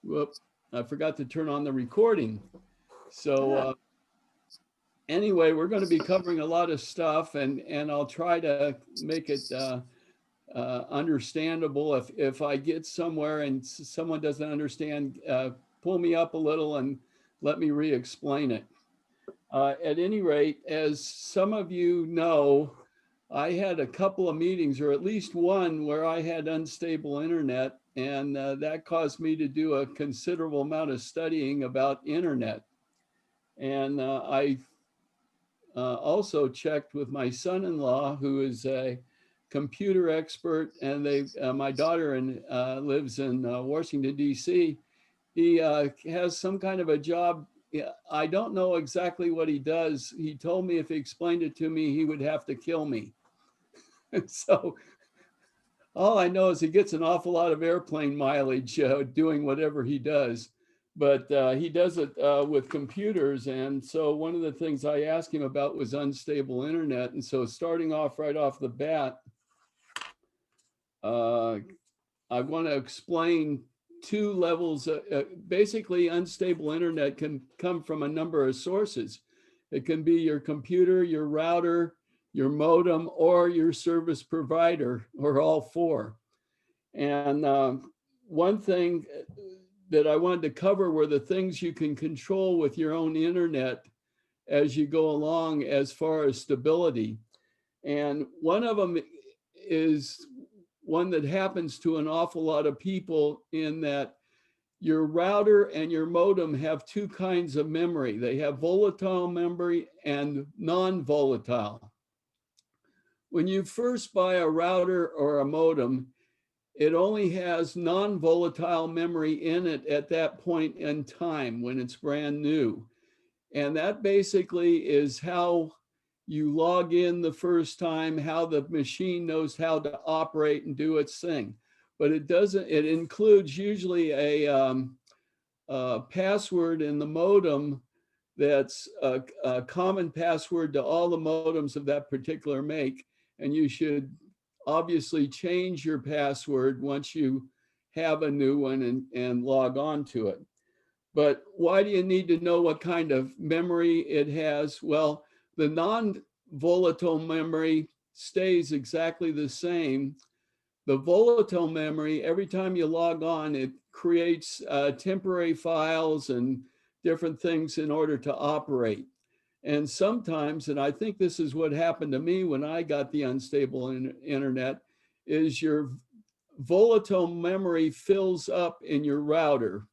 Whoop, I forgot to turn on the recording. So anyway, we're going to be covering a lot of stuff, and I'll try to make it understandable. If I get somewhere and someone doesn't understand, pull me up a little and let me re-explain it. At any rate, as some of you know, I had a couple of meetings, or at least one, where I had unstable internet, and that caused me to do a considerable amount of studying about internet. And I also checked with my son-in-law, who is a computer expert, and my daughter lives in Washington, D.C. He has some kind of a job. Yeah, I don't know exactly what he does. He told me if he explained it to me, he would have to kill me. So all I know is he gets an awful lot of airplane mileage doing whatever he does. But he does it with computers. And so one of the things I asked him about was unstable internet. And so starting off right off the bat, I want to explain two levels. Basically, unstable internet can come from a number of sources. It can be your computer, your router, your modem, or your service provider, or all four. And one thing that I wanted to cover were the things you can control with your own internet as you go along as far as stability. And one of them is one that happens to an awful lot of people, in that your router and your modem have two kinds of memory. They have volatile memory and non-volatile. When you first buy a router or a modem, it only has non-volatile memory in it at that point in time when it's brand new. And that basically is how you log in the first time, how the machine knows how to operate and do its thing. But it includes usually a password in the modem that's a common password to all the modems of that particular make. And you should obviously change your password once you have a new one and log on to it. But why do you need to know what kind of memory it has? Well, the non-volatile memory stays exactly the same. The volatile memory, every time you log on, it creates temporary files and different things in order to operate. And sometimes, and I think this is what happened to me when I got the unstable internet, is your volatile memory fills up in your router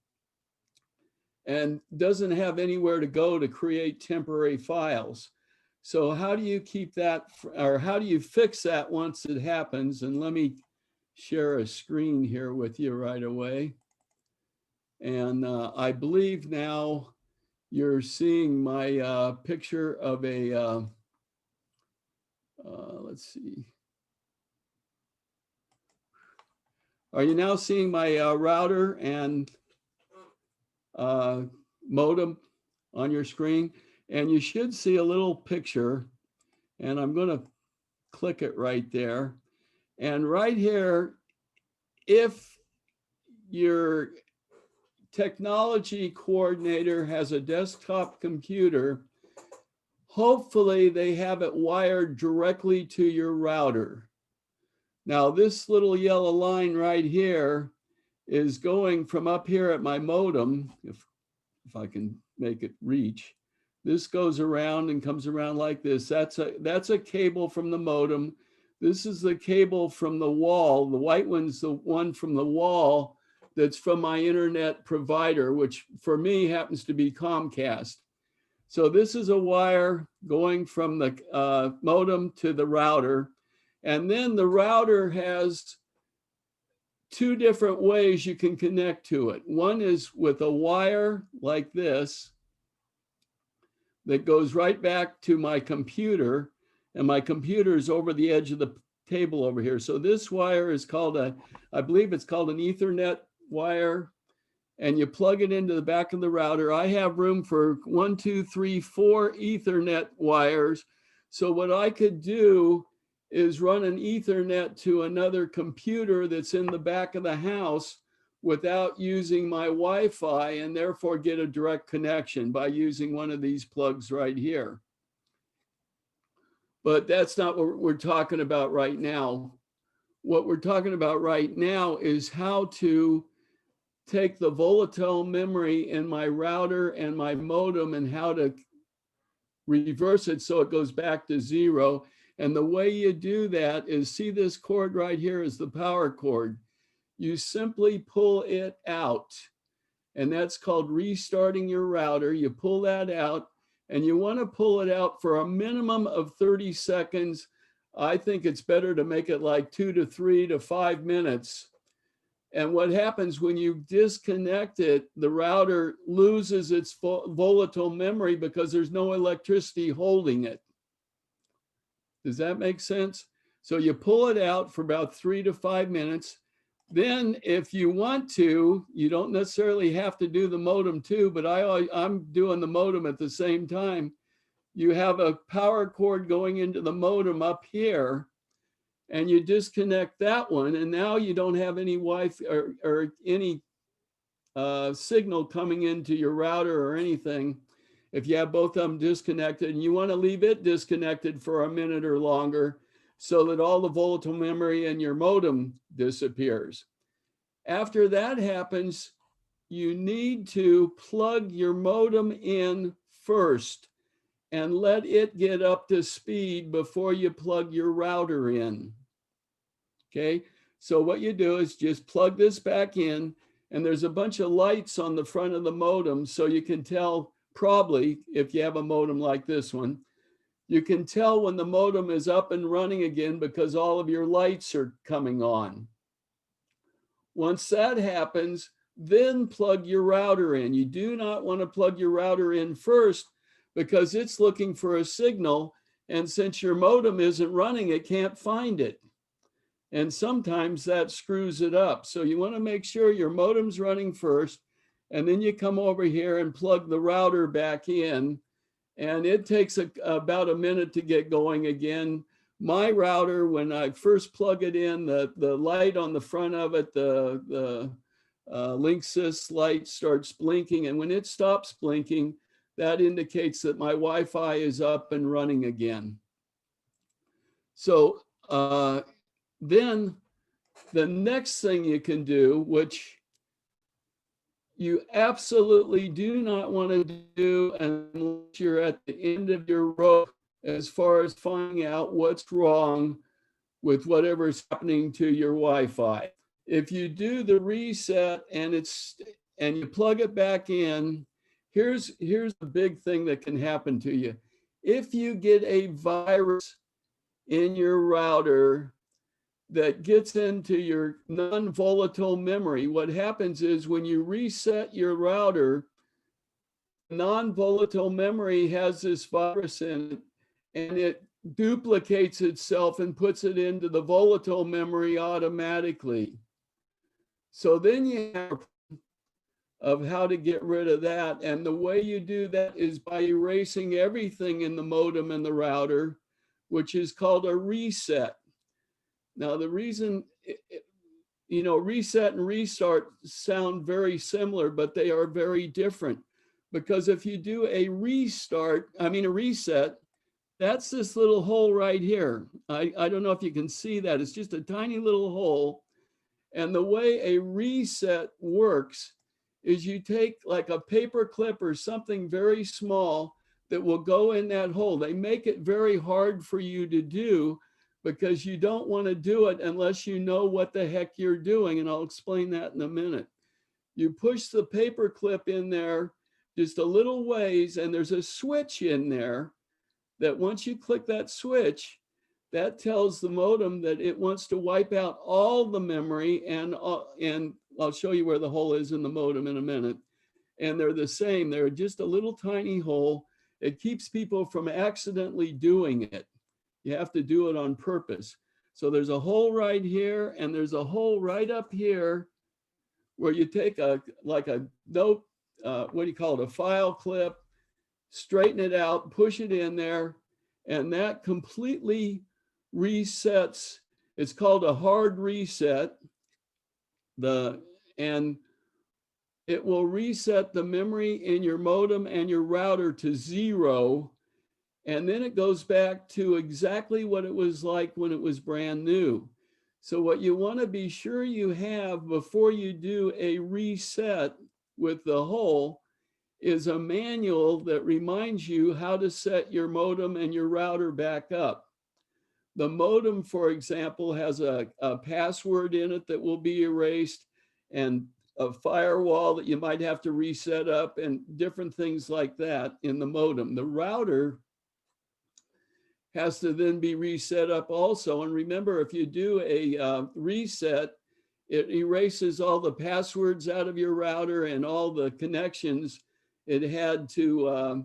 and doesn't have anywhere to go to create temporary files. So how do you keep that, or how do you fix that once it happens? And let me share a screen here with you right away. And I believe now you're seeing my picture of a, let's see. Are you now seeing my router and modem on your screen? And you should see a little picture, and I'm going to click it right there. And right here, if your technology coordinator has a desktop computer, hopefully they have it wired directly to your router. Now, this little yellow line right here is going from up here at my modem, if I can make it reach. This goes around and comes around like this. That's a cable from the modem. This is the cable from the wall. The white one's the one from the wall that's from my internet provider, which for me happens to be Comcast. So this is a wire going from the modem to the router. And then the router has two different ways you can connect to it. One is with a wire like this that goes right back to my computer, and my computer is over the edge of the table over here. So this wire is called I believe it's called an Ethernet wire, and you plug it into the back of the router. I have room for 1, 2, 3, 4 Ethernet wires. So what I could do is run an Ethernet to another computer that's in the back of the house without using my Wi-Fi, and therefore get a direct connection by using one of these plugs right here. But that's not what we're talking about right now. What we're talking about right now is how to take the volatile memory in my router and my modem and how to reverse it so it goes back to 0. And the way you do that is, see this cord right here is the power cord. You simply pull it out, and that's called restarting your router. You pull that out, and you want to pull it out for a minimum of 30 seconds. I think it's better to make it like 2 to 3 to 5 minutes. And what happens when you disconnect it, the router loses its volatile memory because there's no electricity holding it. Does that make sense? So you pull it out for about 3 to 5 minutes. Then if you want to, you don't necessarily have to do the modem too, but I'm doing the modem at the same time. You have a power cord going into the modem up here, and you disconnect that one, and now you don't have any Wi-Fi or any signal coming into your router or anything. If you have both of them disconnected, and you want to leave it disconnected for a minute or longer so that all the volatile memory in your modem disappears. After that happens, you need to plug your modem in first and let it get up to speed before you plug your router in. Okay, so what you do is just plug this back in, and there's a bunch of lights on the front of the modem, so you can tell, probably if you have a modem like this one, you can tell when the modem is up and running again because all of your lights are coming on. Once that happens, then plug your router in. You do not want to plug your router in first because it's looking for a signal, and since your modem isn't running, it can't find it. And sometimes that screws it up. So you want to make sure your modem's running first, and then you come over here and plug the router back in, and it takes about a minute to get going again. My router, when I first plug it in, the light on the front of it, the Linksys light starts blinking, and when it stops blinking, that indicates that my Wi-Fi is up and running again. So then the next thing you can do, which you absolutely do not want to do unless you're at the end of your rope as far as finding out what's wrong with whatever's happening to your Wi-Fi. If you do the reset and you plug it back in, here's the big thing that can happen to you. If you get a virus in your router that gets into your non-volatile memory, what happens is when you reset your router, non-volatile memory has this virus in it, and it duplicates itself and puts it into the volatile memory automatically. So then you have of how to get rid of that. And the way you do that is by erasing everything in the modem and the router, which is called a reset. Now, the reason, reset and restart sound very similar, but they are very different. Because if you do a reset, that's this little hole right here. I don't know if you can see that. It's just a tiny little hole. And the way a reset works is you take like a paper clip or something very small that will go in that hole. They make it very hard for you to do because you don't want to do it unless you know what the heck you're doing. And I'll explain that in a minute. You push the paper clip in there just a little ways, and there's a switch in there that once you click that switch, that tells the modem that it wants to wipe out all the memory, and I'll show you where the hole is in the modem in a minute. And they're the same. They're just a little tiny hole. It keeps people from accidentally doing it. You have to do it on purpose. So there's a hole right here, and there's a hole right up here where you take a note, a file clip, straighten it out, push it in there, and that completely resets. It's called a hard reset. and it will reset the memory in your modem and your router to 0. And then it goes back to exactly what it was like when it was brand new. So what you want to be sure you have before you do a reset with the whole is a manual that reminds you how to set your modem and your router back up. The modem, for example, has a password in it that will be erased, and a firewall that you might have to reset up, and different things like that in the modem. The router has to then be reset up also. And remember, if you do a reset, it erases all the passwords out of your router and all the connections it had to,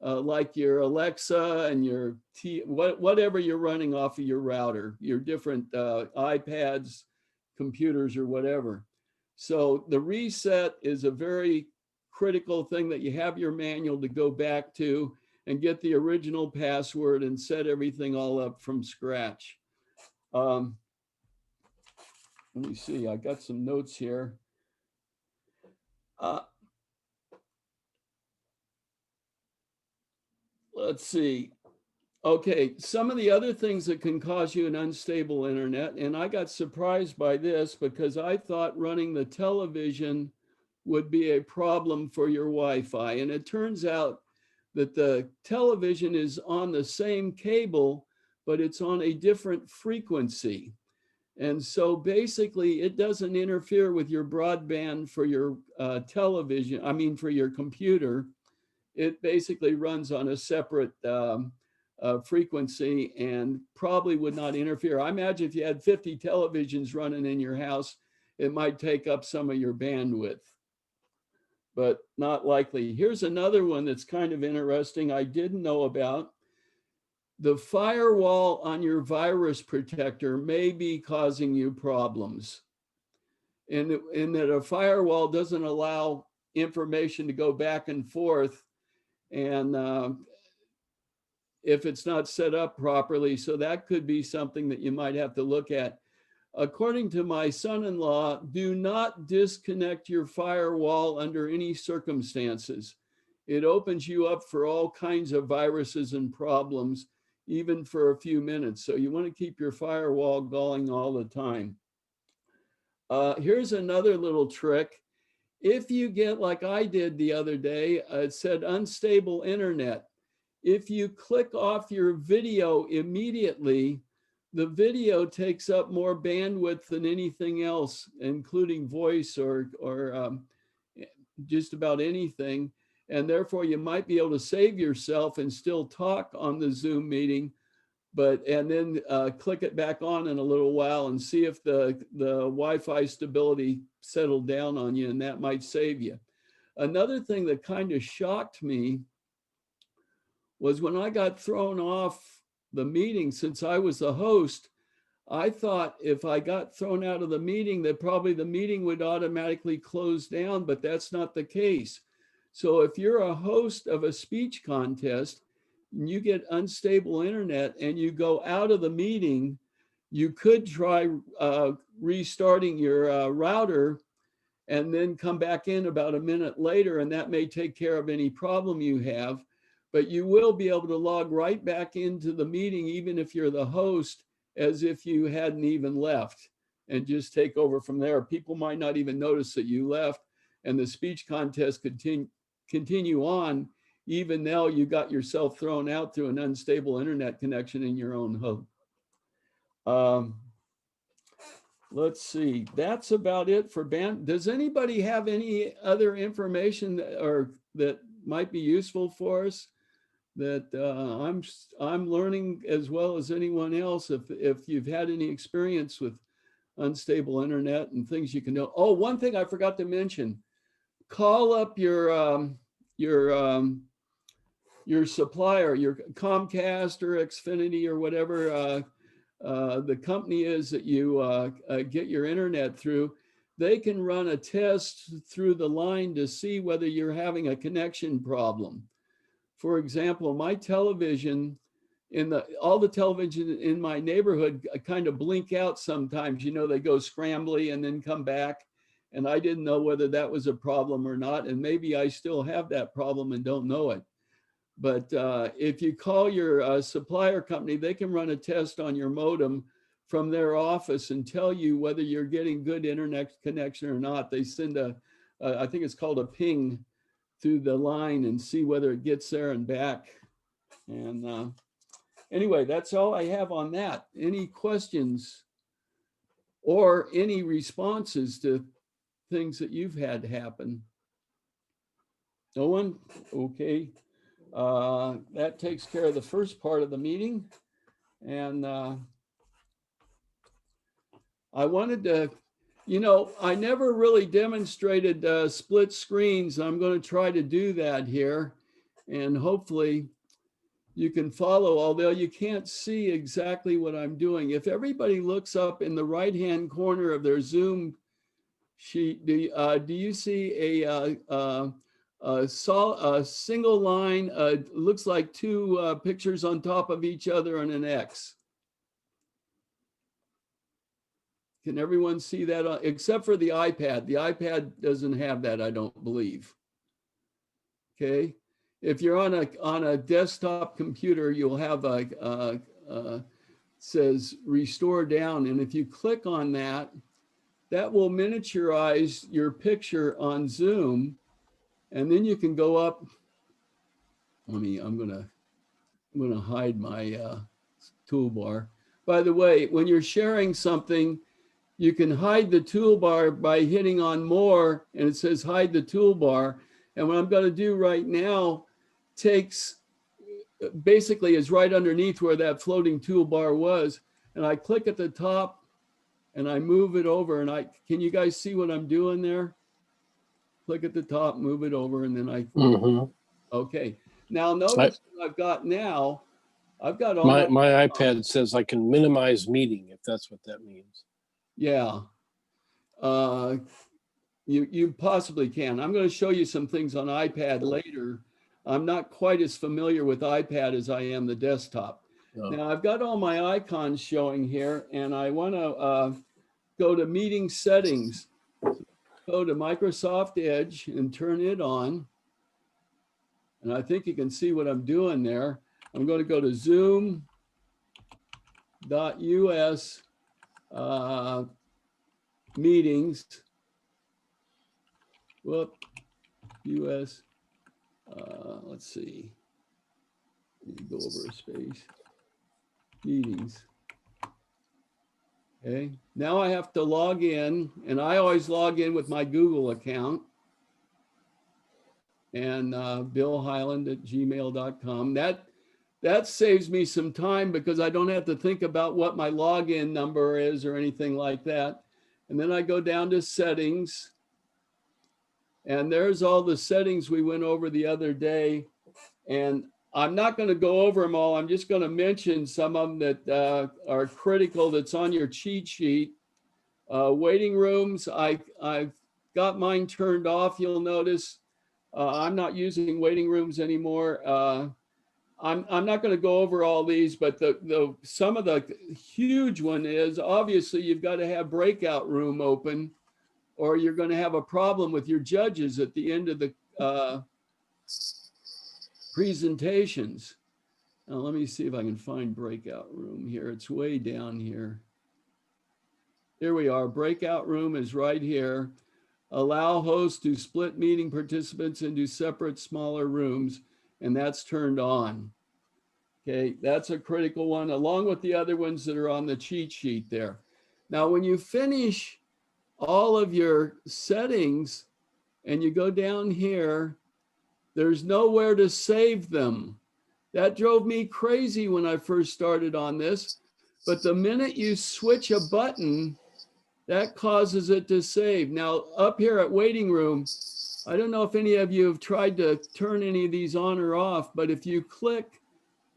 like your Alexa and your whatever you're running off of your router, your different iPads, computers, or whatever. So the reset is a very critical thing that you have your manual to go back to and get the original password and set everything all up from scratch. Let me see, I got some notes here. Let's see. Okay, some of the other things that can cause you an unstable internet, and I got surprised by this because I thought running the television would be a problem for your Wi-Fi. And it turns out that the television is on the same cable, but it's on a different frequency. And so basically it doesn't interfere with your broadband for your television, I mean for your computer. It basically runs on a separate frequency and probably would not interfere. I imagine if you had 50 televisions running in your house, it might take up some of your bandwidth, but not likely. Here's another one that's kind of interesting I didn't know about. The firewall on your virus protector may be causing you problems. In that a firewall doesn't allow information to go back and forth, and if it's not set up properly. So that could be something that you might have to look at. According to my son-in-law, do not disconnect your firewall under any circumstances. It opens you up for all kinds of viruses and problems, even for a few minutes. So you want to keep your firewall going all the time. Here's another little trick. If you get, like I did the other day, it said unstable internet. If you click off your video immediately, the video takes up more bandwidth than anything else, including voice or just about anything. And therefore you might be able to save yourself and still talk on the Zoom meeting, and then click it back on in a little while and see if the Wi-Fi stability settled down on you, and that might save you. Another thing that kind of shocked me was when I got thrown off the meeting, since I was the host, I thought if I got thrown out of the meeting, that probably the meeting would automatically close down, but that's not the case. So if you're a host of a speech contest and you get unstable internet and you go out of the meeting, you could try restarting your router and then come back in about a minute later, and that may take care of any problem you have. But you will be able to log right back into the meeting, even if you're the host, as if you hadn't even left, and just take over from there. People might not even notice that you left, and the speech contest could continue on, even though you got yourself thrown out through an unstable internet connection in your own home. Let's see, that's about it for band. Does anybody have any other information that might be useful for us? That I'm learning as well as anyone else. If you've had any experience with unstable internet and things you can know. Oh, one thing I forgot to mention: call up your supplier, your Comcast or Xfinity or whatever the company is that you get your internet through. They can run a test through the line to see whether you're having a connection problem. For example, my television, all the television in my neighborhood kind of blink out sometimes. You know, they go scrambly and then come back. And I didn't know whether that was a problem or not. And maybe I still have that problem and don't know it. But if you call your supplier company, they can run a test on your modem from their office and tell you whether you're getting good internet connection or not. They send I think it's called a ping through the line and see whether it gets there and back. And anyway, that's all I have on that. Any questions or any responses to things that you've had happen? No one? Okay. That takes care of the first part of the meeting. And I wanted to, I never really demonstrated split screens. I'm going to try to do that here. And hopefully you can follow, although you can't see exactly what I'm doing. If everybody looks up in the right-hand corner of their Zoom sheet, do you see a single line, looks like two pictures on top of each other and an X? Can everyone see that? Except for the iPad. The iPad doesn't have that, I don't believe. Okay. If you're on a desktop computer, you'll have says restore down. And if you click on that, that will miniaturize your picture on Zoom. And then you can go up. I'm gonna hide my toolbar. By the way, when you're sharing something, you can hide the toolbar by hitting on more, and it says hide the toolbar. And what I'm going to do right now basically is right underneath where that floating toolbar was. And I click at the top and I move it over. And can you guys see what I'm doing there? Click at the top, move it over, and then okay. Now notice what I've got now. I've got all my iPad says I can minimize meeting, if that's what that means. Yeah. You possibly can. I'm going to show you some things on iPad later. I'm not quite as familiar with iPad as I am the desktop. No. Now I've got all my icons showing here, and I want to go to meeting settings. Go to Microsoft Edge and turn it on. And I think you can see what I'm doing there. I'm going to go to zoom.us meetings. Whoop, US, let's see, go over a space, meetings. Okay, now I have to log in, and I always log in with my Google account, and billhighland@gmail.com. That saves me some time because I don't have to think about what my login number is or anything like that. And then I go down to settings. And there's all the settings we went over the other day. And I'm not going to go over them all. I'm just going to mention some of them that are critical that's on your cheat sheet. Waiting rooms, I've got mine turned off, you'll notice. I'm not using waiting rooms anymore. I'm not going to go over all these, but some of the huge one is obviously you've got to have breakout room open, or you're going to have a problem with your judges at the end of the presentations. Now, let me see if I can find breakout room here. It's way down here. Here we are. Breakout room is right here. Allow hosts to split meeting participants into separate, smaller rooms, and that's turned on. Okay, that's a critical one, along with the other ones that are on the cheat sheet there. Now, when you finish all of your settings and you go down here, there's nowhere to save them. That drove me crazy when I first started on this, but the minute you switch a button, that causes it to save. Now, up here at waiting room, I don't know if any of you have tried to turn any of these on or off, but if you click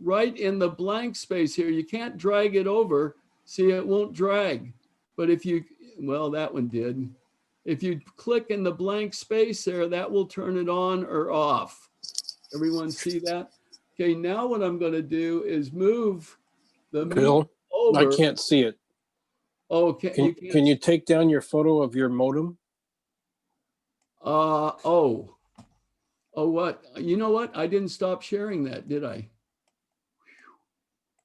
right in the blank space here, you can't drag it over. See, it won't drag. But if you, well, that one did. If you click in the blank space there, that will turn it on or off. Everyone see that? Okay, now what I'm going to do is move the Bill, over. I can't see it. Oh, okay. Can you take down your photo of your modem? Oh, what? You know what? I didn't stop sharing that, did I?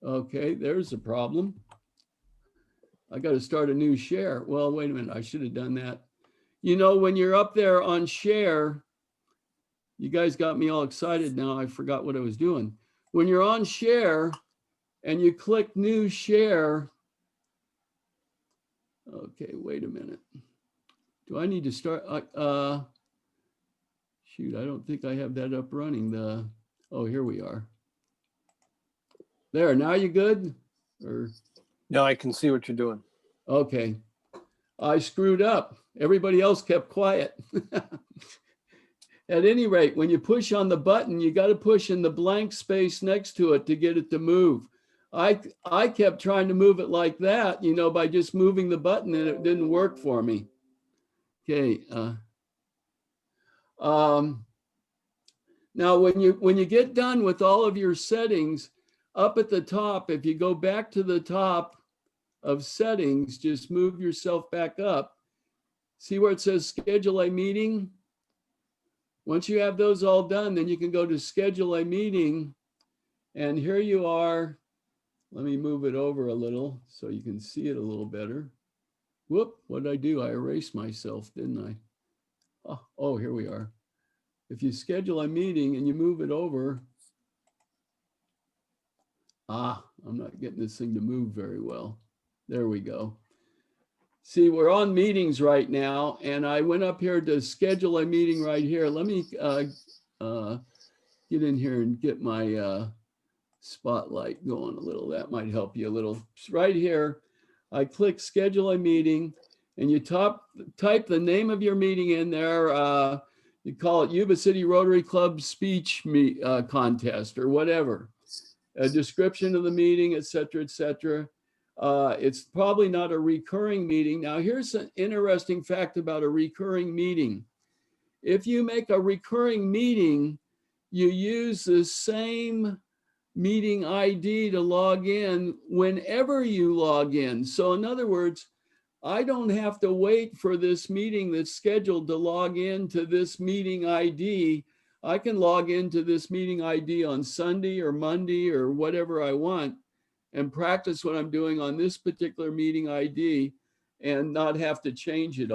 Okay, there's a problem. I got to start a new share. Well, wait a minute. I should have done that. You know, when you're up there on share, you guys got me all excited now. I forgot what I was doing. When you're on share and you click new share. Okay, wait a minute. Do I need to start? Shoot, I don't think I have that up running. Oh, here we are. There, now you good? Or No, I can see what you're doing. okay. I screwed up. Everybody else kept quiet. At any rate, when you push on the button, you got to push in the blank space next to it to get it to move. I kept trying to move it like that, you know, by just moving the button, and it didn't work for me. Okay. Now, when you get done with all of your settings, up at the top, if you go back to the top of settings, just move yourself back up. See where it says schedule a meeting? Once you have those all done, then you can go to schedule a meeting. And here you are. Let me move it over a little so you can see it a little better. Whoop, what did I do? I erased myself, didn't I? Oh, here we are. If you schedule a meeting and you move it over, I'm not getting this thing to move very well. There we go. See, we're on meetings right now, and I went up here to schedule a meeting right here. Let me get in here and get my spotlight going a little. That might help you a little. Right here, I click schedule a meeting, and you type the name of your meeting in there. You call it Yuba City Rotary Club speech contest or whatever. A description of the meeting, et cetera, et cetera. It's probably not a recurring meeting. Now, here's an interesting fact about a recurring meeting. If you make a recurring meeting, you use the same meeting ID to log in whenever you log in. So in other words, I don't have to wait for this meeting that's scheduled to log into this meeting ID. I can log into this meeting ID on Sunday or Monday or whatever I want and practice what I'm doing on this particular meeting ID and not have to change it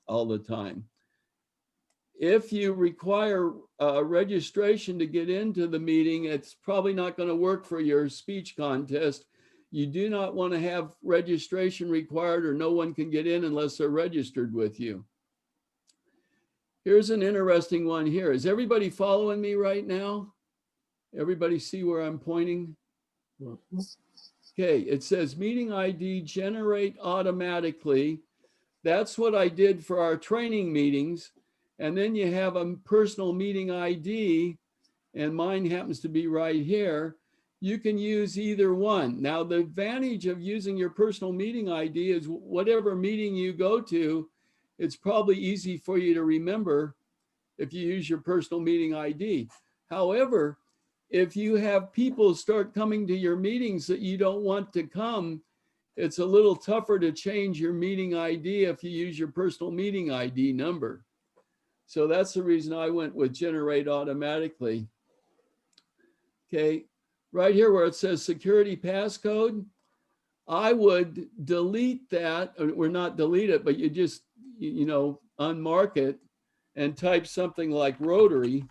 all the time. If you require registration to get into the meeting, it's probably not going to work for your speech contest. You do not want to have registration required, or no one can get in unless they're registered with you. Here's an interesting one here. Is everybody following me right now? Everybody see where I'm pointing? Okay, it says meeting ID generate automatically. That's what I did for our training meetings. And then you have a personal meeting ID, and mine happens to be right here. You can use either one. Now, the advantage of using your personal meeting ID is whatever meeting you go to, it's probably easy for you to remember if you use your personal meeting ID. However, if you have people start coming to your meetings that you don't want to come, it's a little tougher to change your meeting ID if you use your personal meeting ID number. So that's the reason I went with generate automatically. Okay, right here where it says security passcode, I would delete that, or not delete it, but you just, you know, unmark it and type something like Rotary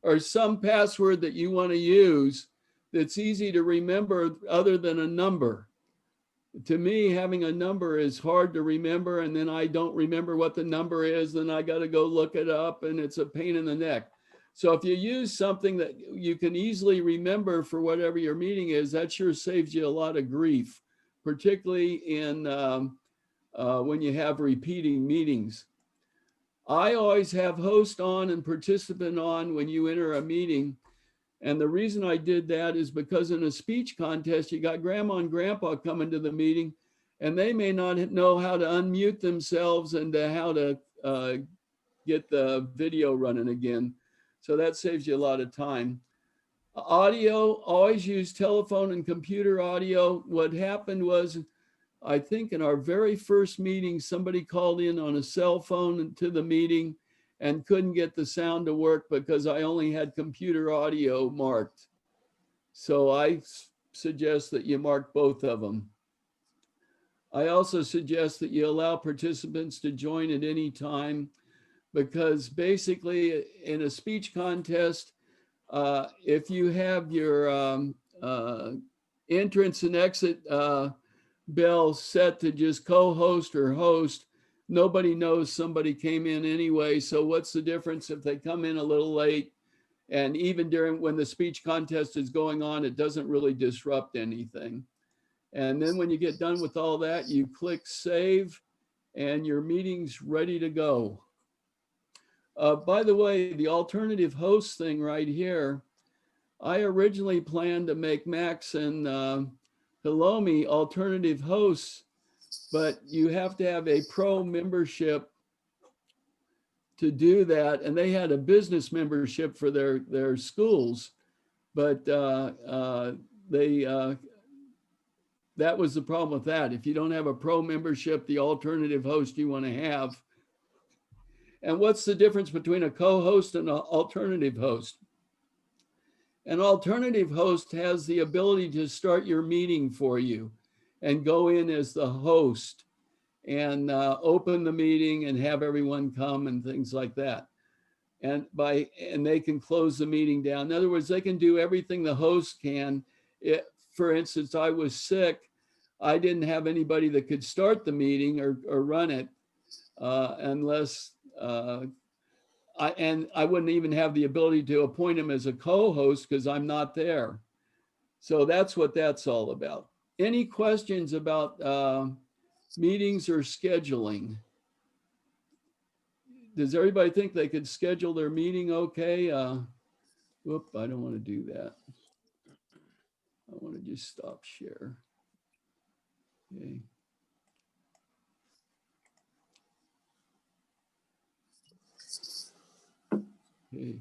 or some password that you want to use that's easy to remember other than a number. To me, having a number is hard to remember, and then I don't remember what the number is, then I got to go look it up, and it's a pain in the neck. So if you use something that you can easily remember for whatever your meeting is, that sure saves you a lot of grief, particularly in when you have repeating meetings. I always have host on and participant on when you enter a meeting. And the reason I did that is because in a speech contest, you got grandma and grandpa coming to the meeting, and they may not know how to unmute themselves and how to get the video running again. So that saves you a lot of time. Audio, always use telephone and computer audio. What happened was, I think in our very first meeting, somebody called in on a cell phone to the meeting, and couldn't get the sound to work because I only had computer audio marked. So I suggest that you mark both of them. I also suggest that you allow participants to join at any time, because basically in a speech contest, if you have your entrance and exit bell set to just co-host or host, nobody knows somebody came in anyway. So what's the difference if they come in a little late? And even during when the speech contest is going on, it doesn't really disrupt anything. And then when you get done with all that, you click save and your meeting's ready to go. By the way, the alternative host thing right here, I originally planned to make Max and Hilomi alternative hosts, but you have to have a pro membership to do that. And they had a business membership for their schools, but that was the problem with that. If you don't have a pro membership, the alternative host you want to have. And what's the difference between a co-host and an alternative host? An alternative host has the ability to start your meeting for you and go in as the host and open the meeting and have everyone come and things like that. And they can close the meeting down. In other words, they can do everything the host can. For instance, I was sick. I didn't have anybody that could start the meeting or run it unless I wouldn't even have the ability to appoint him as a co-host because I'm not there. So that's what that's all about. Any questions about meetings or scheduling? Does everybody think they could schedule their meeting okay? Whoop, I don't want to do that. I want to just stop share. Okay. Okay.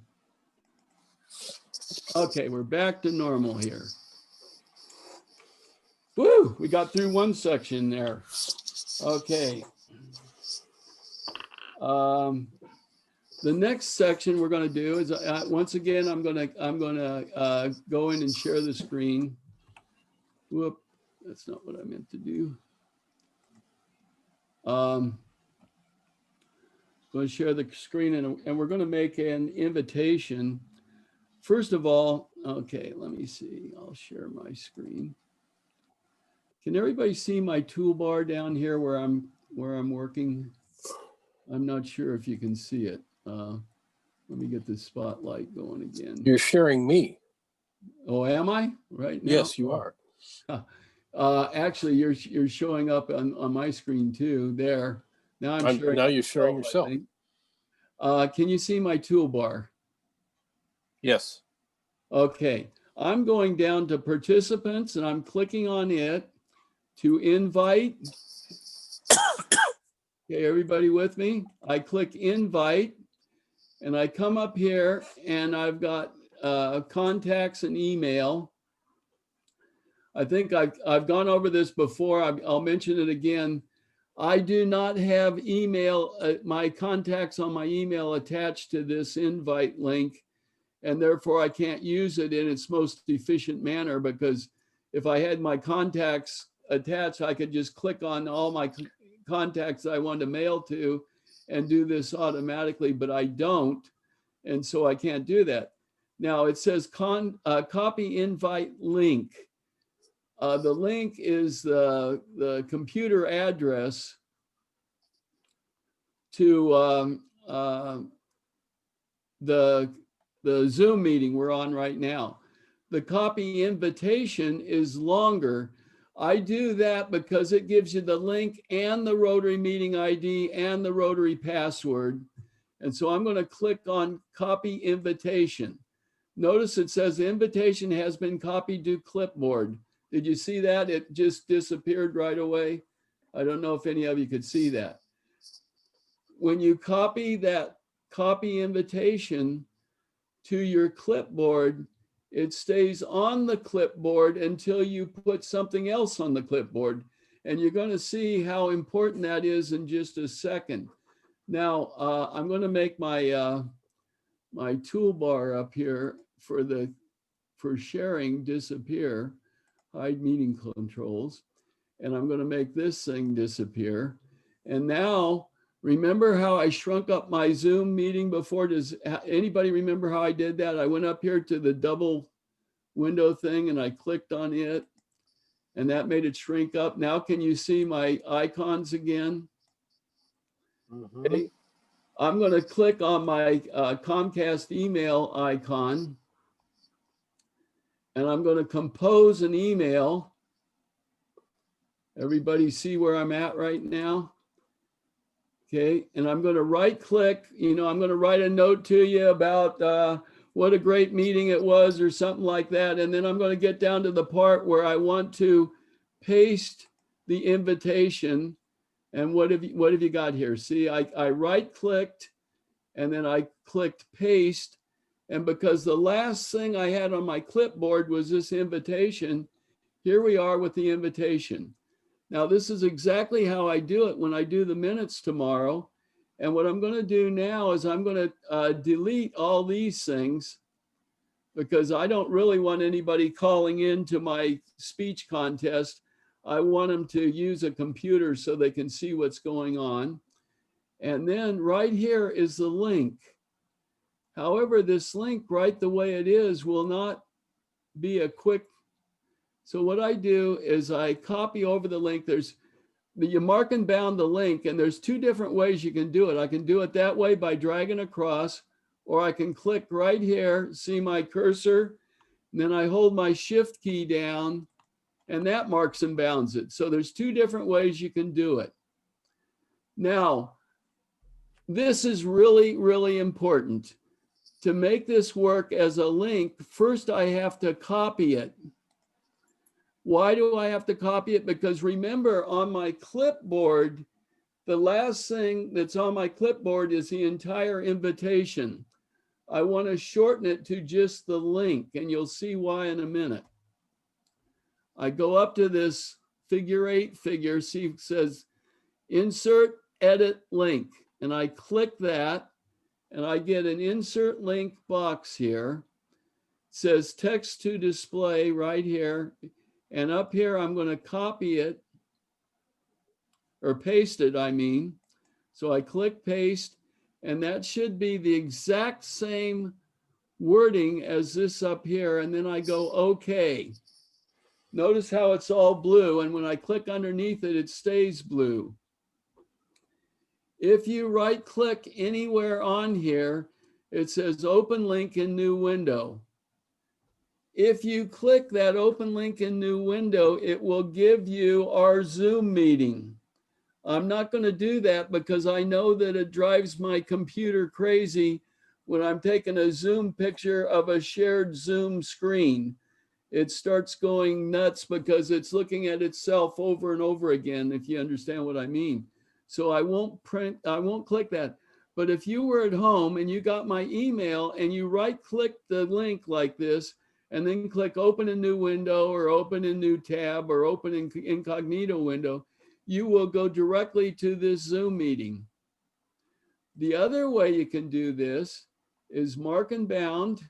Okay, we're back to normal here. Woo, we got through one section there. Okay. The next section we're going to do is once again I'm going to go in and share the screen. Whoop, that's not what I meant to do. Going to share the screen and we're going to make an invitation. First of all, okay, let me see. I'll share my screen. Can everybody see my toolbar down here where I'm working? I'm not sure if you can see it. Let me get the spotlight going again. You're sharing me. Oh, am I right now? Yes, you are. Actually, you're showing up on my screen too. There. Now Now you're showing yourself. Can you see my toolbar? Yes. Okay. I'm going down to participants and I'm clicking on it to invite. Okay, everybody with me? I click invite and I come up here and I've got contacts and email. I think I've gone over this before. I'll mention it again. I do not have email, my contacts on my email attached to this invite link, and therefore I can't use it in its most efficient manner, because if I had my contacts attached, I could just click on all my contacts I want to mail to and do this automatically, but I don't. And so I can't do that. Now it says copy invite link. The link is the computer address to the Zoom meeting we're on right now. The copy invitation is longer. I do that because it gives you the link and the Rotary meeting ID and the Rotary password. And so I'm going to click on copy invitation. Notice it says the invitation has been copied to clipboard. Did you see that? It just disappeared right away. I don't know if any of you could see that. When you copy that copy invitation to your clipboard, it stays on the clipboard until you put something else on the clipboard. And you're going to see how important that is in just a second. Now, I'm going to make my my toolbar up here for sharing disappear, hide meeting controls, and I'm going to make this thing disappear. And now, remember how I shrunk up my Zoom meeting before? Does anybody remember how I did that? I went up here to the double window thing and I clicked on it, and that made it shrink up. Now, can you see my icons again? Mhm. Okay. I'm going to click on my Comcast email icon, and I'm going to compose an email. Everybody see where I'm at right now? Okay, and I'm going to right click, I'm going to write a note to you about what a great meeting it was or something like that. And then I'm going to get down to the part where I want to paste the invitation. And what have you got here? See, I right clicked and then I clicked paste. And because the last thing I had on my clipboard was this invitation, here we are with the invitation. Now, this is exactly how I do it when I do the minutes tomorrow. And what I'm going to do now is I'm going to delete all these things because I don't really want anybody calling into my speech contest. I want them to use a computer so they can see what's going on. And then right here is the link. However, this link right the way it is will not be a quick. So what I do is I copy over the link. You mark and bound the link, and there's two different ways you can do it. I can do it that way by dragging across, or I can click right here, see my cursor, and then I hold my shift key down, and that marks and bounds it. So there's two different ways you can do it. Now, this is really, really important. To make this work as a link, first I have to copy it. Why do I have to copy it? Because remember, on my clipboard, the last thing that's on my clipboard is the entire invitation. I want to shorten it to just the link, and you'll see why in a minute. I go up to this figure 8 figure, see it says insert edit link, and I click that, and I get an insert link box here. It says text to display right here, and up here I'm going to copy it, or paste it, I mean. So I click paste, and that should be the exact same wording as this up here. And then I go, okay. Notice how it's all blue. And when I click underneath it, it stays blue. If you right click anywhere on here, it says open link in new window. If you click that open link in new window, it will give you our Zoom meeting. I'm not going to do that because I know that it drives my computer crazy when I'm taking a Zoom picture of a shared Zoom screen. It starts going nuts because it's looking at itself over and over again, if you understand what I mean. So I won't click that. But if you were at home and you got my email and you right click the link like this, and then click open a new window or open a new tab or open in incognito window, you will go directly to this Zoom meeting. The other way you can do this is mark and bound.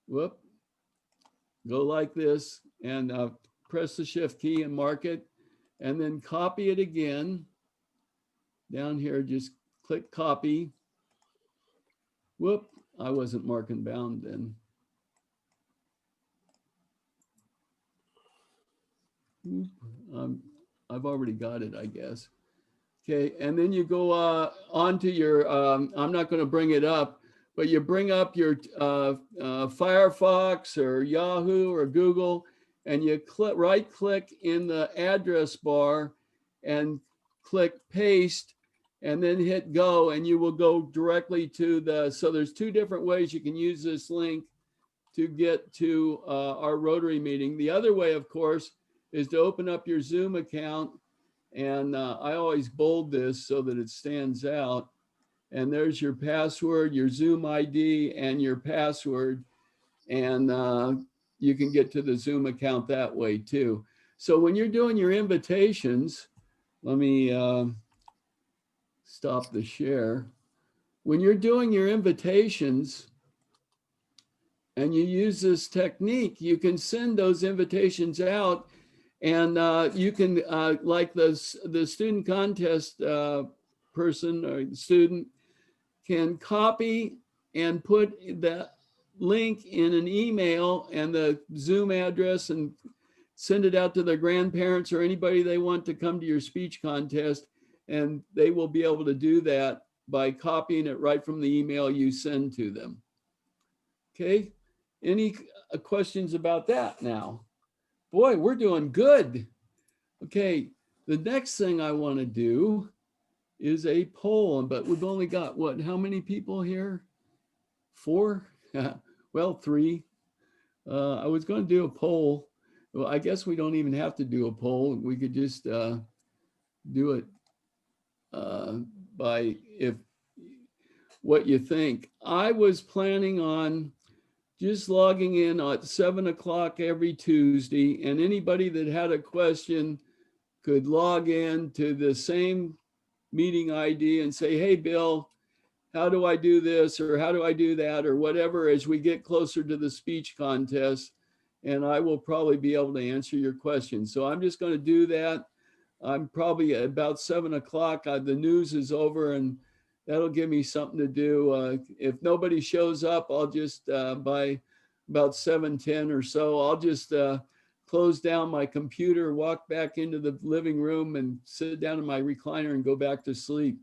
Whoop. Go like this and press the shift key and mark it, and then copy it again. Down here, just click copy. Whoop, I wasn't mark and bound then. I've already got it, I guess. Okay, and then you go onto your, I'm not going to bring it up, but you bring up your Firefox or Yahoo or Google, and you right click in the address bar and click paste, and then hit go, and you will go directly to so there's two different ways you can use this link to get to our Rotary meeting. The other way, of course, is to open up your Zoom account. And I always bold this so that it stands out. And there's your password, your Zoom ID, and your password. And you can get to the Zoom account that way too. So when you're doing your invitations, let me stop the share. When you're doing your invitations and you use this technique, you can send those invitations out, and you can, like the student contest person or student can copy and put the link in an email and the Zoom address and send it out to their grandparents or anybody they want to come to your speech contest, and they will be able to do that by copying it right from the email you send to them. Okay, any questions about that now? Boy, we're doing good. Okay, the next thing I want to do is a poll, but we've only got what, how many people here? 4? Well, 3. I was going to do a poll. Well, I guess we don't even have to do a poll. We could just do it by if what you think. I was planning on just logging in at 7 o'clock every Tuesday, and anybody that had a question could log in to the same meeting ID and say, hey, Bill, how do I do this? Or how do I do that? Or whatever, as we get closer to the speech contest. And I will probably be able to answer your questions. So I'm just going to do that. I'm probably at about 7 o'clock. The news is over, and that'll give me something to do. If nobody shows up, I'll just, by about 7:10 or so, I'll just close down my computer, walk back into the living room, and sit down in my recliner and go back to sleep.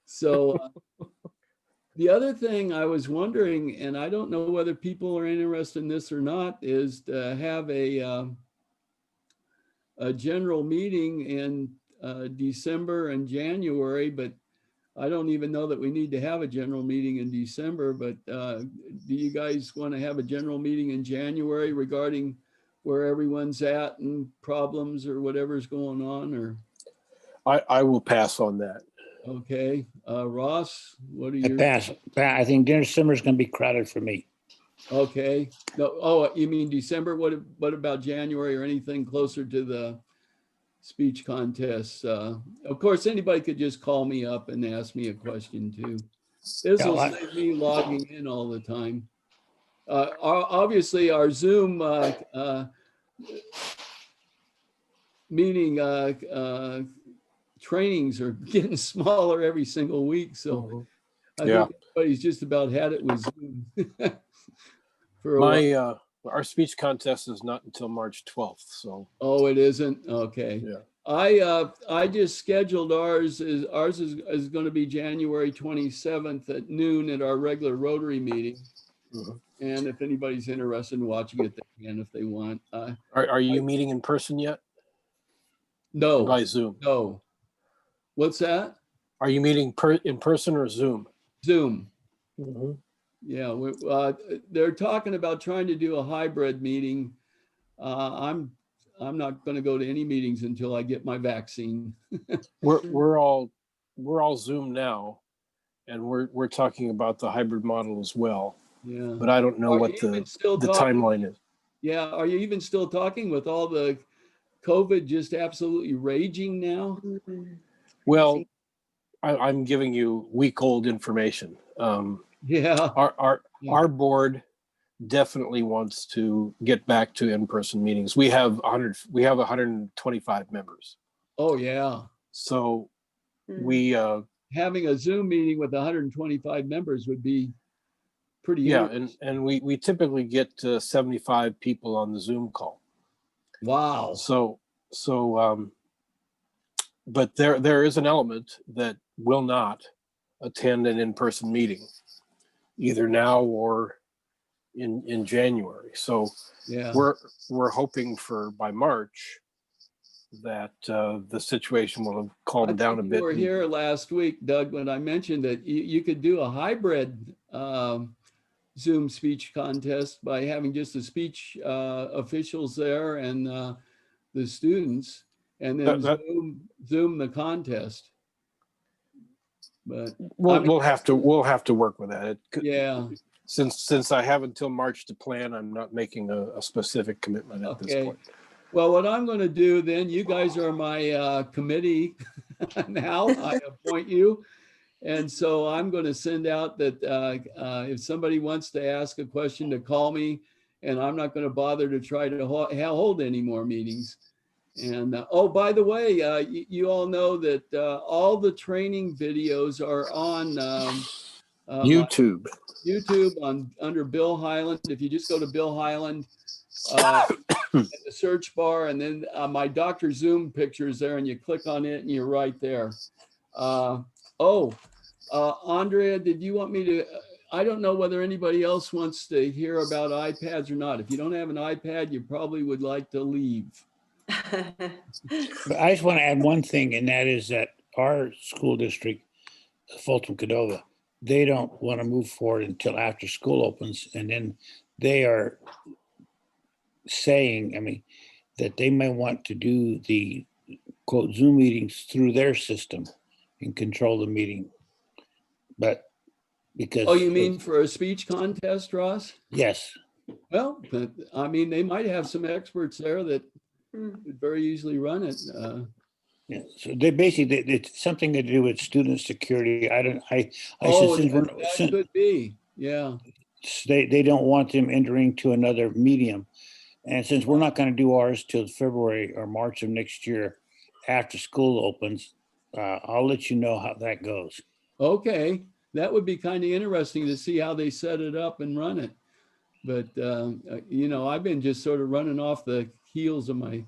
So the other thing I was wondering, and I don't know whether people are interested in this or not, is to have a general meeting in December and January, but I don't even know that we need to have a general meeting in December. But do you guys want to have a general meeting in January regarding where everyone's at and problems or whatever's going on? Or I will pass on that. okay, Ross, what are I your? pass. I think December is going to be crowded for me. Okay. No, oh, you mean December? What about January or anything closer to the speech contests? Of course, anybody could just call me up and ask me a question too. This will save me logging in all the time. Obviously, our Zoom meeting trainings are getting smaller every single week. So I think everybody's just about had it with Zoom. For a while. Our speech contest is not until March 12th. So. Oh, it isn't? Okay. Yeah. I just scheduled ours is going to be January 27th at noon at our regular Rotary meeting. And if anybody's interested in watching it, they can if they want. Are you meeting in person yet? No. Or by Zoom? No. What's that? Are you meeting in person or Zoom? Zoom. Yeah, they're talking about trying to do a hybrid meeting. I'm not going to go to any meetings until I get my vaccine. we're all Zoom now, and we're talking about the hybrid model as well. Yeah, but I don't know what the timeline is. Yeah, are you even still talking with all the COVID just absolutely raging now? Well, I'm giving you week-old information. Yeah, our board definitely wants to get back to in-person meetings. We have 125 members. Oh yeah. So we having a Zoom meeting with 125 members would be pretty. Yeah, and we typically get 75 people on the Zoom call. Wow. So but there is an element that will not attend an in-person meeting, either now or in January. So yeah, we're hoping for by March that the situation will have calmed down a bit. You were here last week, Doug, when I mentioned that you could do a hybrid Zoom speech contest by having just the speech officials there and the students, and then Zoom the contest. But we'll have to work with that. Yeah. Since I have until March to plan, I'm not making a specific commitment at this point. Well, what I'm going to do then, you guys are my committee now. I appoint you. And so I'm going to send out that if somebody wants to ask a question to call me, and I'm not going to bother to try to hold any more meetings. And oh, by the way, you all know that all the training videos are on my YouTube. YouTube under Bill Highland. If you just go to Bill Highland in the search bar, and then my Dr. Zoom picture is there, and you click on it, and you're right there. Andrea, did you want me to? I don't know whether anybody else wants to hear about iPads or not. If you don't have an iPad, you probably would like to leave. But I just want to add one thing, and that is that our school district, Fulton Cordova, they don't want to move forward until after school opens. And then they are saying, I mean, that they may want to do the quote Zoom meetings through their system and control the meeting. But because. Oh, you mean for a speech contest, Ross? Yes. Well, I mean, they might have some experts there that could very easily run it. Yeah, so they basically, it's something to do with student security. Oh, since that could be, yeah. They don't want them entering to another medium. And since we're not going to do ours till February or March of next year, after school opens, I'll let you know how that goes. Okay, that would be kind of interesting to see how they set it up and run it. But, you know, I've been just sort of running off the heels of my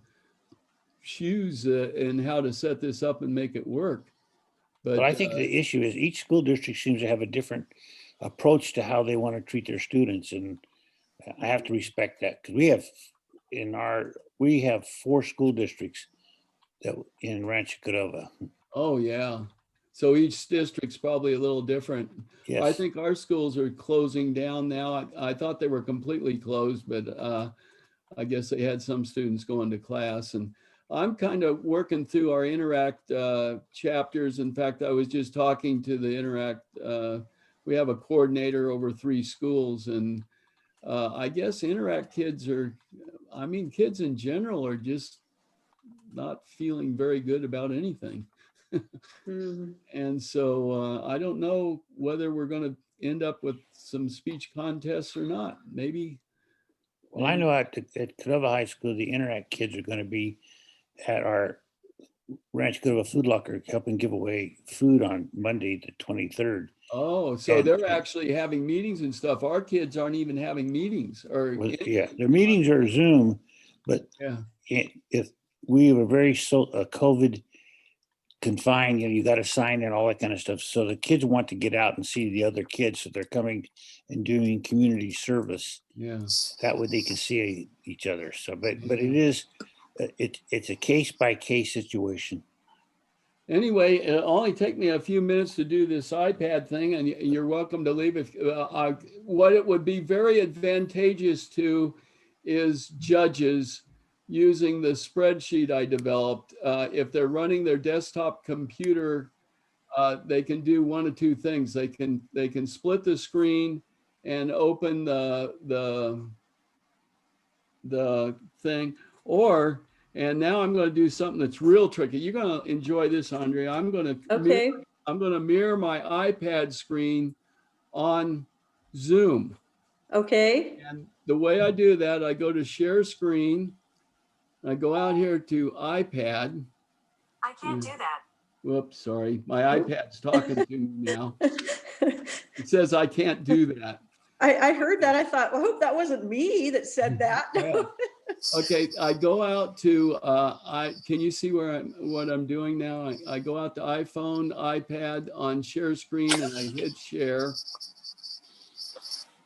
shoes and how to set this up and make it work. But I think the issue is each school district seems to have a different approach to how they want to treat their students. And I have to respect that, because we have 4 school districts that in Rancho Cordova. Oh, yeah. So each district's probably a little different. Yes. I think our schools are closing down now. I thought they were completely closed, but I guess they had some students going to class. And I'm kind of working through our Interact chapters. In fact, I was just talking to the Interact. We have a coordinator over 3 schools, and I guess Interact kids kids in general are just not feeling very good about anything. And so I don't know whether we're going to end up with some speech contests or not. Maybe. Well, I know at Cordova High School, the Interact kids are going to be at our Rancho Cordova Food Locker helping give away food on Monday, the 23rd. Oh, so they're actually having meetings and stuff. Our kids aren't even having meetings. Yeah, their meetings are Zoom, but yeah, if we were very COVID confined, you got to sign and all that kind of stuff. So the kids want to get out and see the other kids, so they're coming and doing community service. Yeah, that way they can see each other. So, but it is, it's a case by case situation. Anyway, it'll only take me a few minutes to do this iPad thing, and you're welcome to leave. If what it would be very advantageous to is judges using the spreadsheet I developed. If they're running their desktop computer, they can do one of 2 things. They can split the screen and open the thing, and now I'm going to do something that's real tricky. You're going to enjoy this, Andrea. I'm going to mirror my iPad screen on Zoom. Okay. And the way I do that, I go to share screen. I go out here to iPad. I can't do that. Whoops, sorry. My iPad's talking to me now. It says I can't do that. I heard that. I thought, well, I hope that wasn't me that said that. Yeah. Okay, I go out to, can you see what I'm doing now? I go out to iPhone, iPad on share screen, and I hit share.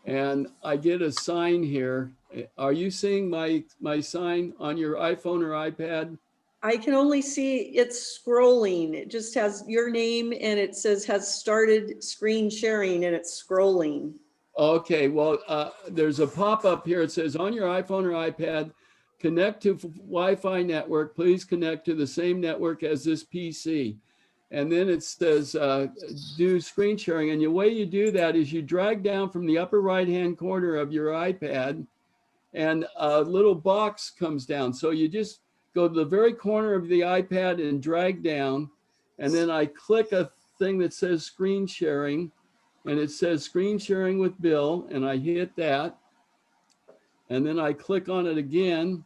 And I get a sign here. Are you seeing my sign on your iPhone or iPad? I can only see it's scrolling. It just has your name and it says has started screen sharing and it's scrolling. Okay, well, there's a pop-up here. It says on your iPhone or iPad, connect to Wi-Fi network. Please connect to the same network as this PC. And then it says do screen sharing. And the way you do that is you drag down from the upper right-hand corner of your iPad and a little box comes down. So you just go to the very corner of the iPad and drag down, and then I click a thing that says screen sharing, and it says screen sharing with Bill, and I hit that, and then I click on it again,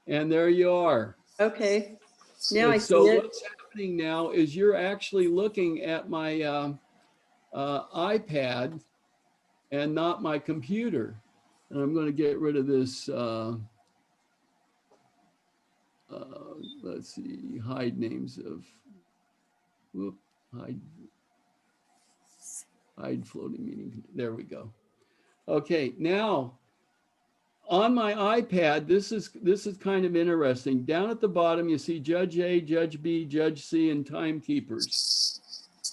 and there you are. Okay, now I And see so it. what's happening now is you're actually looking at my iPad and not my computer. And I'm going to get rid of this, let's see, hide names of, whoop, hide floating meeting. There we go. Okay, now on my iPad, this is kind of interesting. Down at the bottom, you see Judge A, Judge B, Judge C, and timekeepers.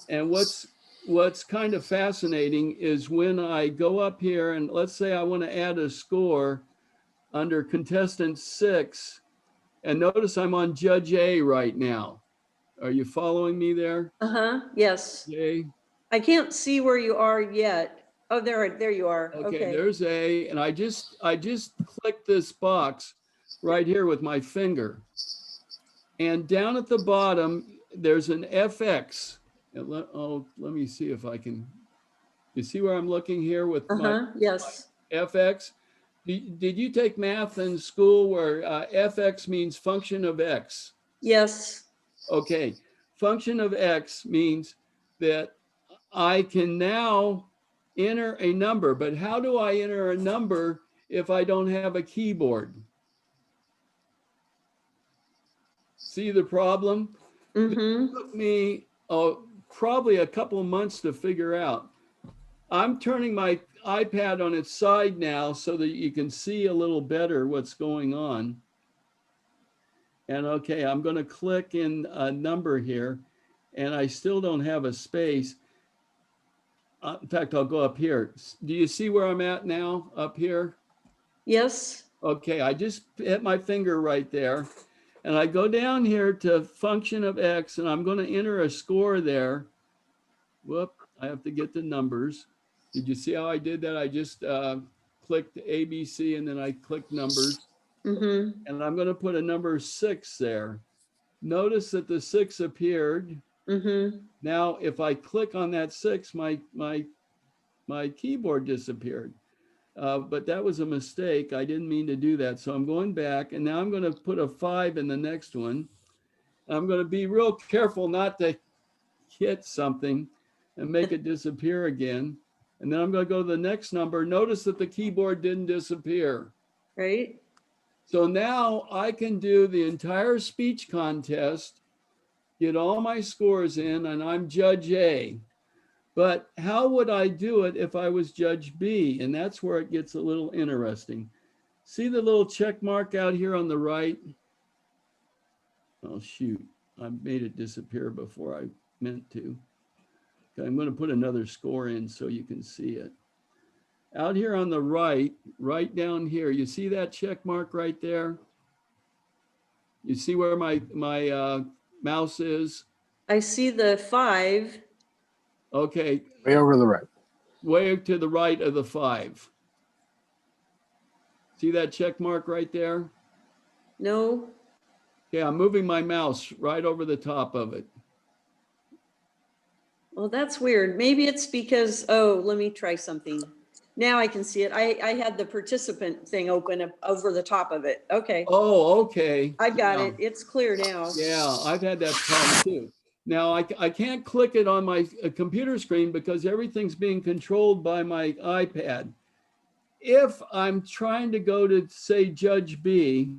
And what's kind of fascinating is when I go up here and let's say I want to add a score under contestant 6, and notice I'm on Judge A right now. Are you following me there? Yes. A. I can't see where you are yet. Oh, there you are. Okay, Okay. there's A, and I just clicked this box right here with my finger. And down at the bottom, there's an FX. Let me see if I can. You see where I'm looking here with my Yes. FX? Did you take math in school where FX means function of X? Yes. Okay, function of X means that I can now enter a number, but how do I enter a number if I don't have a keyboard? See the problem? It took me probably a couple of months to figure out. I'm turning my iPad on its side now so that you can see a little better what's going on. And okay, I'm going to click in a number here, and I still don't have a space. In fact, I'll go up here. Do you see where I'm at now up here? Yes. Okay, I just hit my finger right there. And I go down here to function of X, and I'm going to enter a score there. Whoop, I have to get the numbers. Did you see how I did that? I just clicked ABC, and then I clicked numbers. And I'm going to put a number 6 there. Notice that the 6 appeared. Now, if I click on that 6, my keyboard disappeared. But that was a mistake. I didn't mean to do that. So I'm going back, and now I'm going to put a 5 in the next one. I'm going to be real careful not to hit something and make it disappear again. And then I'm going to go to the next number. Notice that the keyboard didn't disappear. Right. So now I can do the entire speech contest, get all my scores in, and I'm Judge A. But how would I do it if I was Judge B? And that's where it gets a little interesting. See the little check mark out here on the right? Oh, shoot. I made it disappear before I meant to. Okay, I'm going to put another score in so you can see it. Out here on the right, right down here, you see that check mark right there? You see where my mouse is? I see the 5. Okay. Way over to the right. Way to the right of the 5. See that check mark right there? No. Okay, I'm moving my mouse right over the top of it. Well, that's weird. Maybe it's because, let me try something. Now I can see it. I had the participant thing open up over the top of it. Okay. Oh, okay. I got Yeah. it. It's clear now. Yeah, I've had that problem too. Now I can't click it on my computer screen because everything's being controlled by my iPad. If I'm trying to go to say Judge B,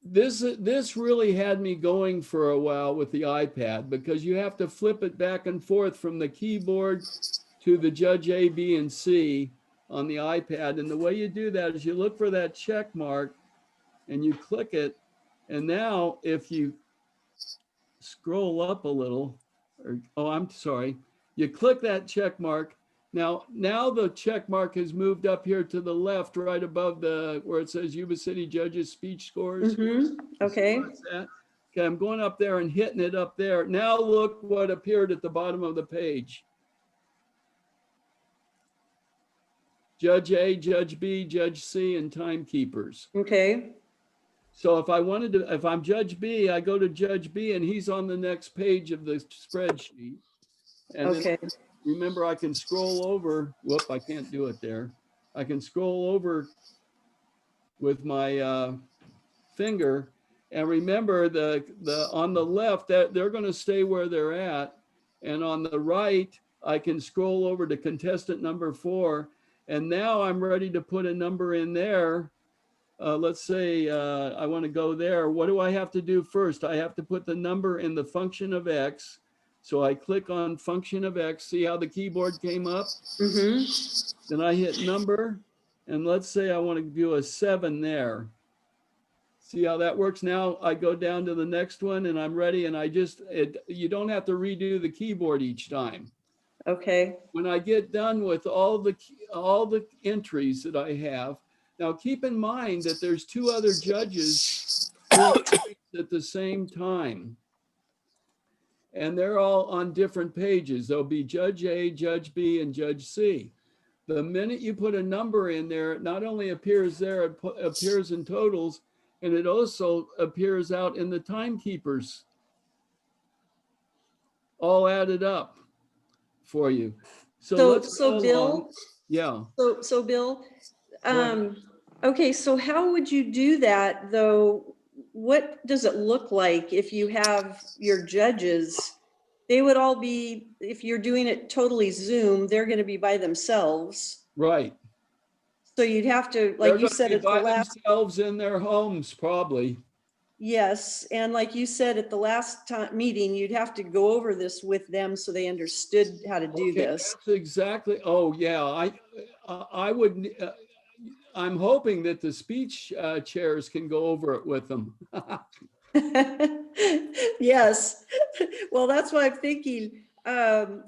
this really had me going for a while with the iPad because you have to flip it back and forth from the keyboard to the Judge A, B, and C on the iPad. And the way you do that is you look for that check mark and you click it. And now if you scroll up a little, I'm sorry, you click that check mark. Now the check mark has moved up here to the left, right above where it says Yuba City Judges Speech Scores. Okay. Okay, I'm going up there and hitting it up there. Now look what appeared at the bottom of the page. Judge A, Judge B, Judge C, and timekeepers. Okay, So if I wanted to, if I'm Judge B, I go to Judge B and he's on the next page of the spreadsheet. And then okay, remember, I can scroll over. Whoop, I can't do it there. I can scroll over with my finger. And remember, the on the left, that they're going to stay where they're at. And on the right, I can scroll over to contestant number 4. And now I'm ready to put a number in there. Let's say I want to go there. What do I have to do first? I have to put the number in the function of X. So I click on function of X. See how the keyboard came up? Then I hit number. And let's say I want to do a 7 there. See how that works? Now I go down to the next one and I'm ready. And you don't have to redo the keyboard each time. okay. When I get done with all the entries that I have, now keep in mind that there's 2 other judges doing entries at the same time. And they're all on different pages. There'll be Judge A, Judge B, and Judge C. The minute you put a number in there, it not only appears there, it appears in totals, and it also appears out in the timekeepers, all added up for you. So let's go Bill, along. Yeah. so Bill, ahead. okay, so how would you do that though? What does it look like if you have your judges? They would all be, if you're doing it totally Zoom, they're going to be by themselves. Right. So you'd have to, They're like you gonna said be at the by last, themselves in their homes, probably. yes, and like you said at the last meeting, you'd have to go over this with them so they understood how to do Okay, this. that's exactly. Oh, yeah. I would. I'm hoping that the speech chairs can go over it with them. Yes, well, that's why I'm thinking, But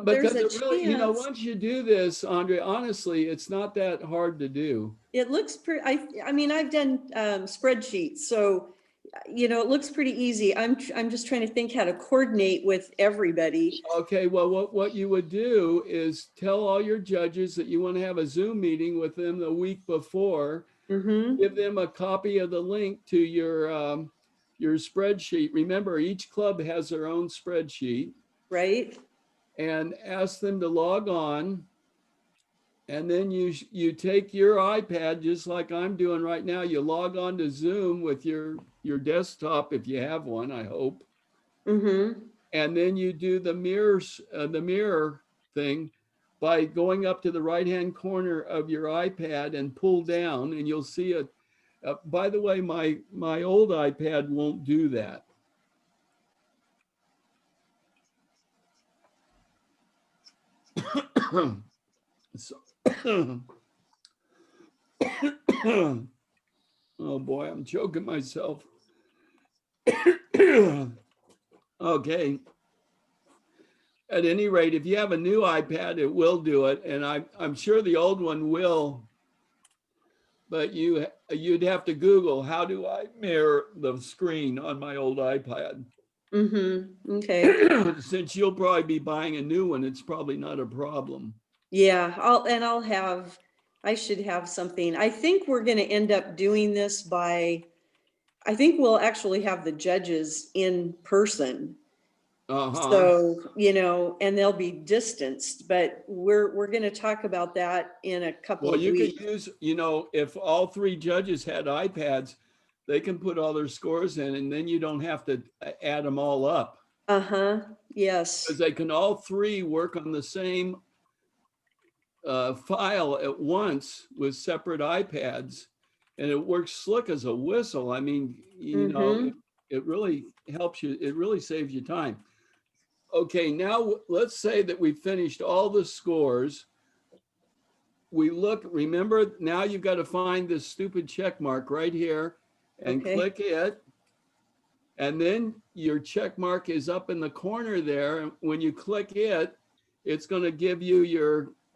there's does a it really, chance. once you do this, Andre, honestly, it's not that hard to do. It looks pretty, I mean, I've done spreadsheets, so, it looks pretty easy. I'm just trying to think how to coordinate with everybody. Okay, well, what you would do is tell all your judges that you want to have a Zoom meeting with them the week before. Give them a copy of the link to your spreadsheet. Remember, each club has their own spreadsheet. Right? And ask them to log on. And then you take your iPad, just like I'm doing right now. You log on to Zoom with your desktop, if you have one, I hope. And then you do the mirror thing by going up to the right-hand corner of your iPad and pull down, and you'll see it. By the way, my old iPad won't do that. So, oh boy, I'm choking myself. Okay. At any rate, if you have a new iPad, it will do it, and I'm sure the old one will. But you'd have to Google, how do I mirror the screen on my old iPad? Okay. Since you'll probably be buying a new one, it's probably not a problem. Yeah, I should have something. I think we're going to end up doing this I think we'll actually have the judges in person. So, and they'll be distanced, but we're going to talk about that in a couple of Well, you weeks. could use, if all 3 judges had iPads, they can put all their scores in, and then you don't have to add them all up. Yes. Because they can all 3 work on the same file at once with separate iPads, and it works slick as a whistle. I mean, it really helps you. It really saves you time. Okay, now let's say that we finished all the scores. Remember, now you've got to find this stupid check mark right here and click it. And then your check mark is up in the corner there. And when you click it, it's going to give you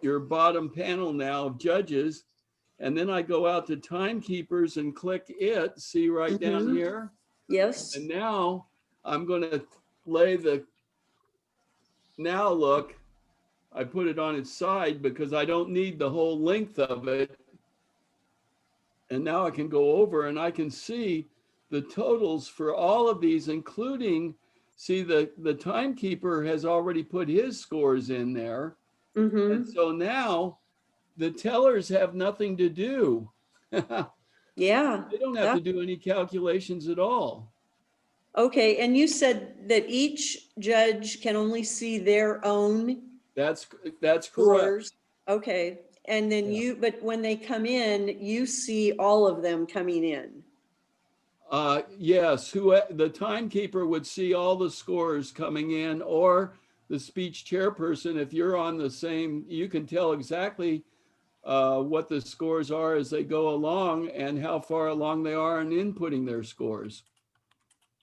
your bottom panel now of judges. And then I go out to timekeepers and click it, see right down here. Yes. And now I'm going to play now look, I put it on its side because I don't need the whole length of it. And now I can go over and I can see the totals for all of these, including, see the timekeeper has already put his scores in there. Mm-hmm. And so now the tellers have nothing to do. Yeah. They don't have to do any calculations at all. Okay, and you said that each judge can only see their own That's correct. scores. Okay, and then Yeah. but when they come in, you see all of them coming in. Yes, the timekeeper would see all the scores coming in, or the speech chairperson, if you're on the same, you can tell exactly what the scores are as they go along and how far along they are in inputting their scores.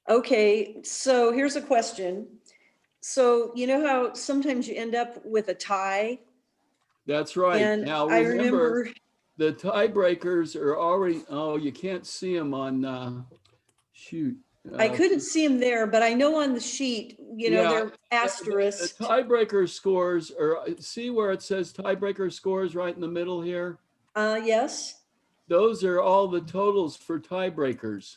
Okay, so here's a question. So you know how sometimes you end up with a tie? That's right. And Now I remember, remember, the tiebreakers are already, oh, you can't see them on, shoot. I couldn't see them there, but I know on the sheet, Yeah, they're the asterisked. tiebreaker scores are, see where it says tiebreaker scores right in the middle here? Yes, Those are all the totals for tiebreakers.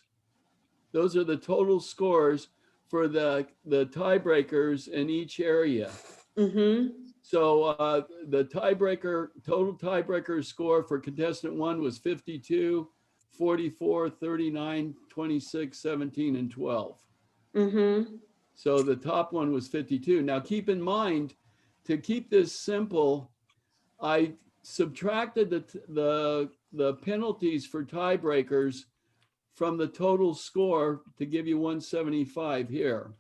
Those are the total scores for the tiebreakers in each area. mm-hmm, So the total tiebreaker score for contestant 1 was 52, 44, 39, 26, 17, and 12. mm-hmm, So the top one was 52. Now keep in mind, to keep this simple, I subtracted the penalties for tiebreakers from the total score to give you 175 here.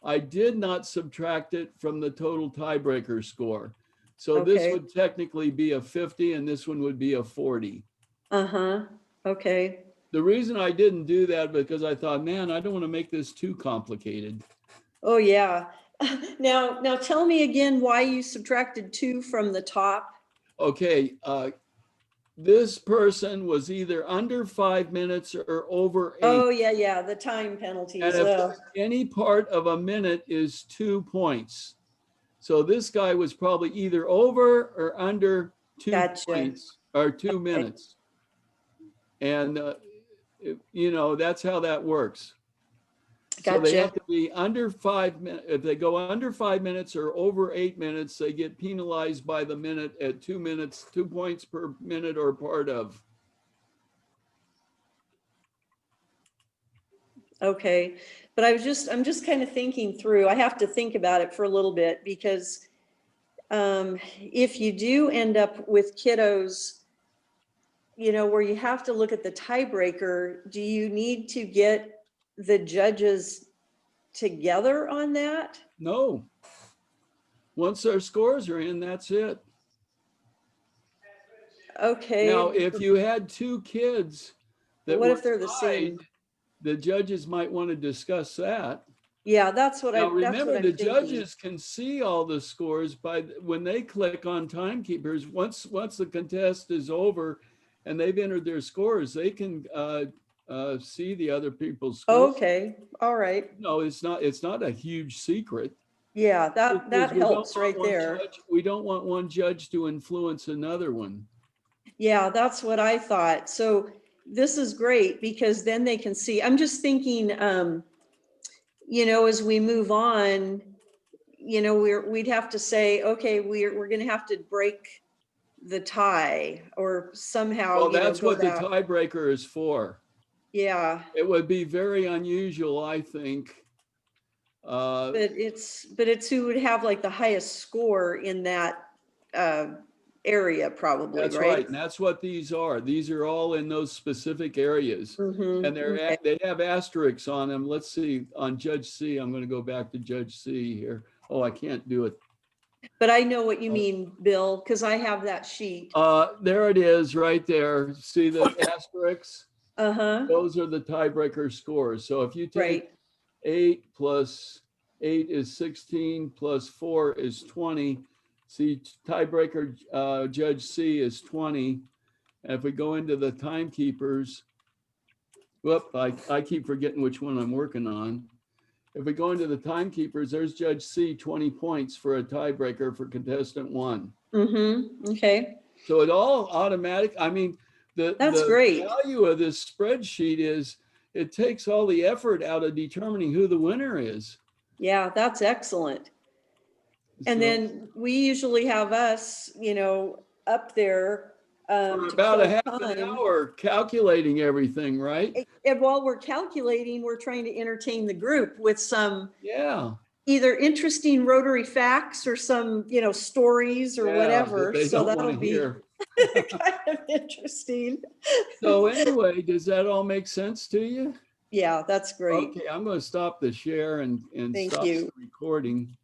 I did not subtract it from the total tiebreaker score. So this okay, would technically be a 50 and this one would be a 40. uh-huh, okay. The reason I didn't do that because I thought, man, I don't want to make this too complicated. Oh, yeah. Now tell me again why you subtracted 2 from the top. Okay, this person was either under 5 minutes or over 8. Oh, yeah, the time penalties. And if any part of a minute is 2 points. So this guy was probably either over or under 2 Gotcha. points or 2 Okay. minutes. And, that's how that works. So they have Gotcha. to be under 5 minutes. If they go under 5 minutes or over 8 minutes, they get penalized by the minute at 2 minutes, 2 points per minute or part of. Okay, but I'm just kind of thinking through, I have to think about it for a little bit because if you do end up with kiddos, where you have to look at the tiebreaker, do you need to get the judges together on that? No. Once their scores are in, that's it. Okay. Now, if you had 2 kids that What were if they're the same? tied, the judges might want to discuss that. Yeah, that's what Now, I'm remember, the thinking. judges can see all the scores when they click on timekeepers. Once the contest is over and they've entered their scores, they can see the other people's scores. Okay, all right. No, it's not a huge secret. Yeah, that Because we don't helps want right one there. we don't want one judge to influence another one. Yeah, that's what I thought. So this is great because then they can see. I'm just thinking, as we move on, we'd have to say, okay, we're going to have to break the tie or somehow, Well, that's go what the that. tiebreaker is for. Yeah, It would be very unusual, I think. but it's who would have like the highest score in that area probably, That's right. And that's what these are. These are all in those specific areas. Mhm, And okay. they have asterisks on them. Let's see, on Judge C, I'm going to go back to Judge C here. Oh, I can't do it. But I know what you mean, Bill, because I have that sheet. There it is right there. See the asterisks? Uh-huh, Those are the tiebreaker scores. So if you take right. 8 plus 8 is 16 plus 4 is 20. See, tiebreaker Judge C is 20. And if we go into the timekeepers, whoop, I keep forgetting which one I'm working on. If we go into the timekeepers, there's Judge C, 20 points for a tiebreaker for contestant 1. Okay, So it all automatic, I mean, that's the great. value of this spreadsheet is it takes all the effort out of determining who the winner is. Yeah, that's excellent. And So then we usually have us, up there for to about a kill half an time. hour calculating everything, right? And while we're calculating, we're trying to entertain the group with some Yeah. either interesting Rotary facts or some, stories or Yeah, whatever. that they So don't want that'll to be hear. kind of interesting. So anyway, does that all make sense to you? Yeah, that's great. Okay, I'm going to stop the share and Thank stop you. the recording.